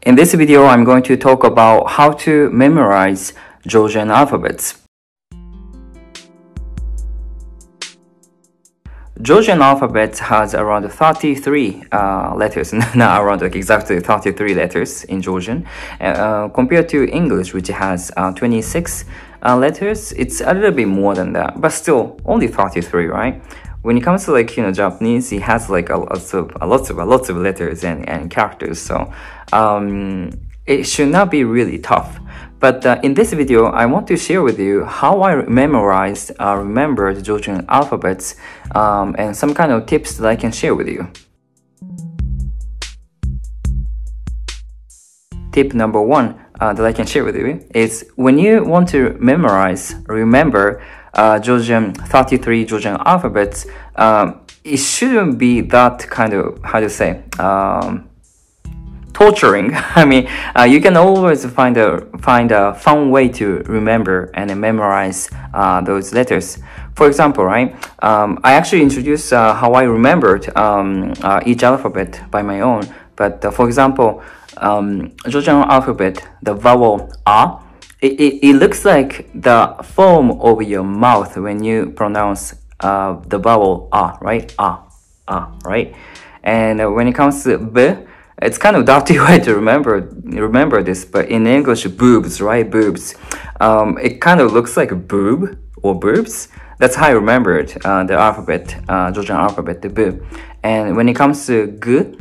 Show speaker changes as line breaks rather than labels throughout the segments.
In this video, I'm going to talk about how to memorize Georgian alphabets. Georgian alphabet has around 33 letters, not around like exactly 33 letters in Georgian. Compared to English, which has 26 letters, it's a little bit more than that, but still only 33, right? When it comes to Japanese, it has like a lots of letters and characters, so it should not be really tough. But in this video, I want to share with you how I remembered Georgian alphabets and some kind of tips that I can share with you. Tip number one that I can share with you is when you want to remember 33 Georgian alphabets, it shouldn't be that kind of, how to say, torturing. I mean, you can always find a fun way to remember and memorize those letters. For example, right, I actually introduced how I remembered each alphabet by my own. But for example, Georgian alphabet, the vowel A, it looks like the form of your mouth when you pronounce the vowel A, right? A, right? And when it comes to B, it's kind of dirty way to remember this, but in English, boobs, right? Boobs. It kind of looks like a boob or boobs. That's how I remembered the alphabet, Georgian alphabet, the B. And when it comes to G,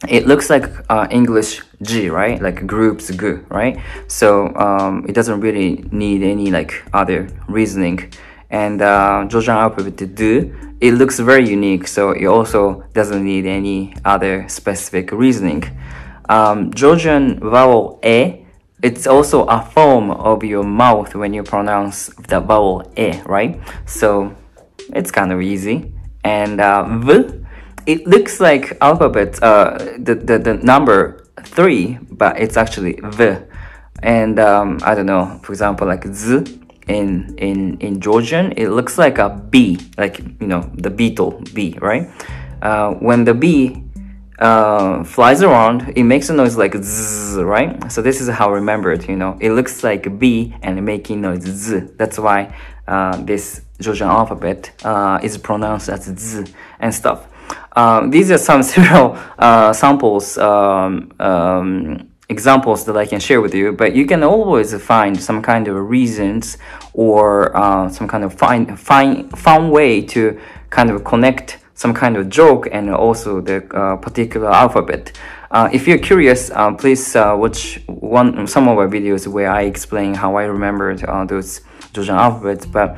it looks like English G, right? Like groups G, right? So it doesn't really need any like other reasoning. And Georgian alphabet D, it looks very unique, so it also doesn't need any other specific reasoning. Georgian vowel A, it's also a form of your mouth when you pronounce the vowel A, right? So it's kind of easy. And V, it looks like alphabet, the number 3, but it's actually V. And I don't know, for example, like Z in Georgian, it looks like a bee, like, you know, the beetle, bee, right? When the bee flies around, it makes a noise like Z, right? So this is how I remember it, you know. It looks like a bee and making noise Z. That's why this Georgian alphabet is pronounced as Z and stuff. These are some several samples, examples that I can share with you, but you can always find some kind of reasons or some kind of fun way to kind of connect some kind of joke and also the particular alphabet. If you're curious, please watch some of our videos where I explain how I remembered those Georgian alphabets. But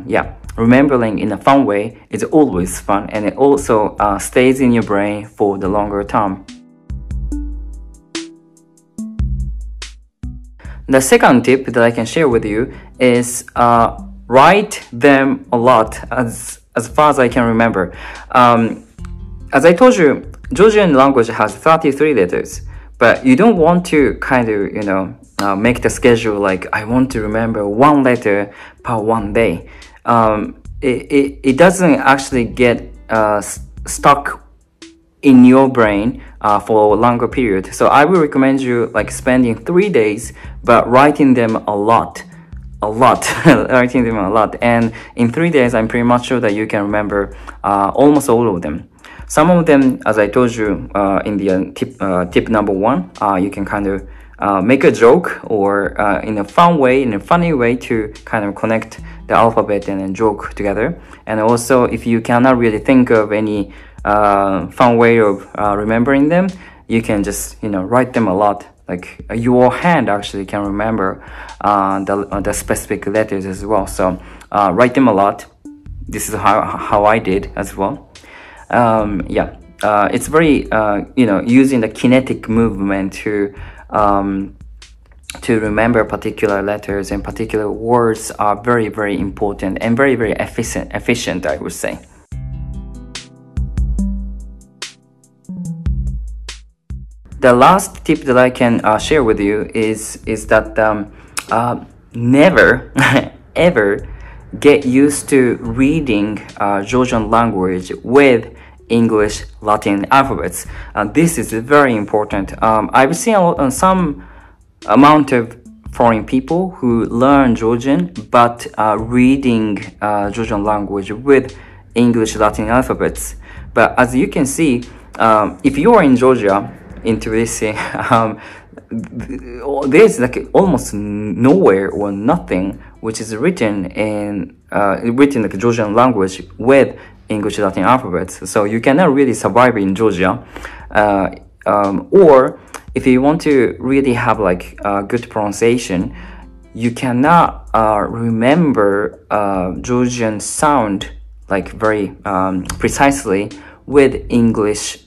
yeah, remembering in a fun way is always fun, and it also stays in your brain for the longer term. The second tip that I can share with you is write them a lot as far as I can remember. As I told you, Georgian language has 33 letters, but you don't want to kind of, you know, make the schedule like I want to remember one letter per one day. It doesn't actually get stuck in your brain for a longer period. So I will recommend you like spending 3 days, but writing them a lot, writing them a lot. And in 3 days, I'm pretty much sure that you can remember almost all of them. Some of them, as I told you in the tip number one, you can kind of make a joke or in a fun way, in a funny way to kind of connect the alphabet and then joke together. And also, if you cannot really think of any fun way of remembering them, you can just, you know, write them a lot. Like your hand actually can remember the specific letters as well. So write them a lot. This is how I did as well. Yeah, it's very you know, using the kinetic movement to remember particular letters and particular words are very, very important and very, very efficient, I would say. The last tip that I can share with you is that never ever get used to reading Georgian language with English Latin alphabets. This is very important. I've seen some amount of foreign people who learn Georgian but reading Georgian language with English Latin alphabets. But as you can see, if you are in Georgia, in Tbilisi, there's like almost nowhere or nothing which is written in like Georgian language with English Latin alphabets. So you cannot really survive in Georgia. Or if you want to really have like good pronunciation, you cannot remember Georgian sound like very precisely with English,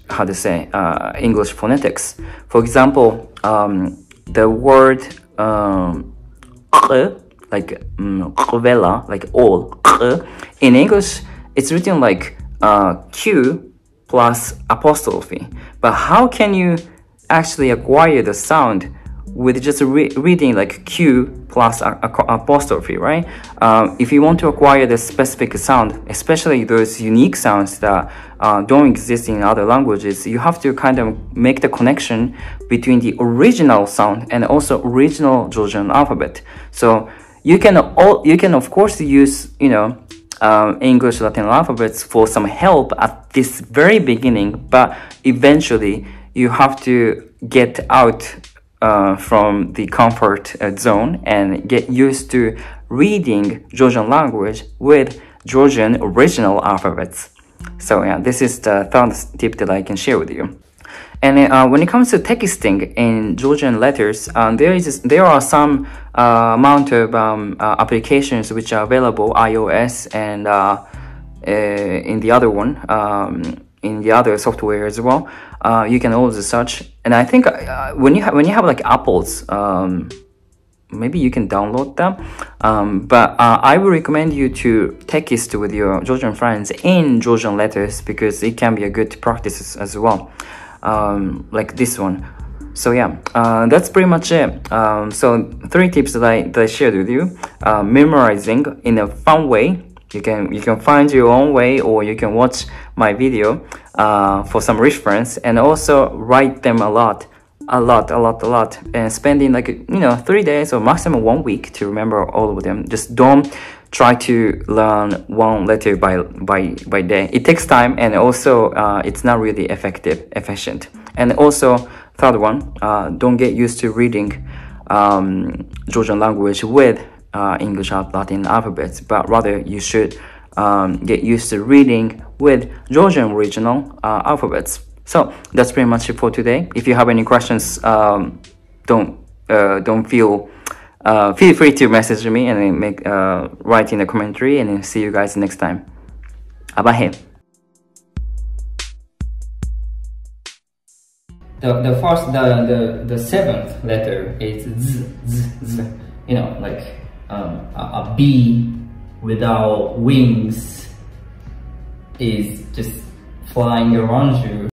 English phonetics. For example, the word like qvela, like all, in English, it's written like Q plus apostrophe. But how can you actually acquire the sound with just reading like Q plus apostrophe, right? If you want to acquire the specific sound, especially those unique sounds that don't exist in other languages, you have to kind of make the connection between the original sound and also original Georgian alphabet. So you can of course use, you know, English Latin alphabets for some help at this very beginning, but eventually you have to get out from the comfort zone and get used to reading Georgian language with Georgian original alphabets. So yeah, this is the third tip that I can share with you. And when it comes to texting in Georgian letters, there are some amount of applications which are available, iOS and in the other one, in the other software as well. You can always search, and I think when you have like Apples, maybe you can download them. But I would recommend you to text with your Georgian friends in Georgian letters because it can be a good practice as well. Like this one. So yeah, that's pretty much it. So 3 tips that I shared with you. Memorizing in a fun way. You can find your own way, or you can watch my video for some reference, and also write them a lot, and spending like 3 days or maximum 1 week to remember all of them. Just don't try to learn one letter by day. It takes time, and also it's not really efficient. And also third one, don't get used to reading Georgian language with English Latin alphabets, but rather you should get used to reading with Georgian original alphabets. So that's pretty much it for today. If you have any questions, don't feel free to message me and write in the commentary, and then see you guys next time. Abahe. The seventh letter is z, z, z. You know, like a bee without wings is just flying around you.